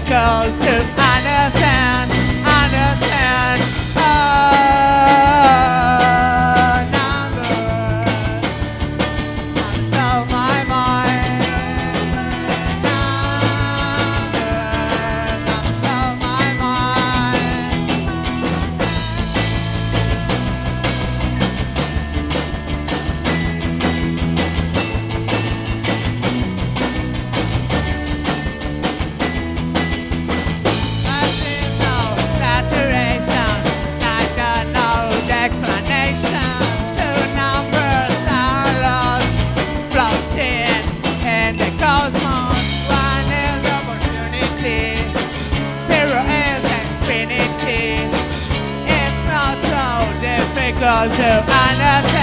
difficult to understand. Numbers out of my mind. Numbers out of my mind. Nothing, no saturation, neither no declination. Two numbers are lost, floating in the cosmos. One is opportunity, zero is infinity. It's not so difficult to understand.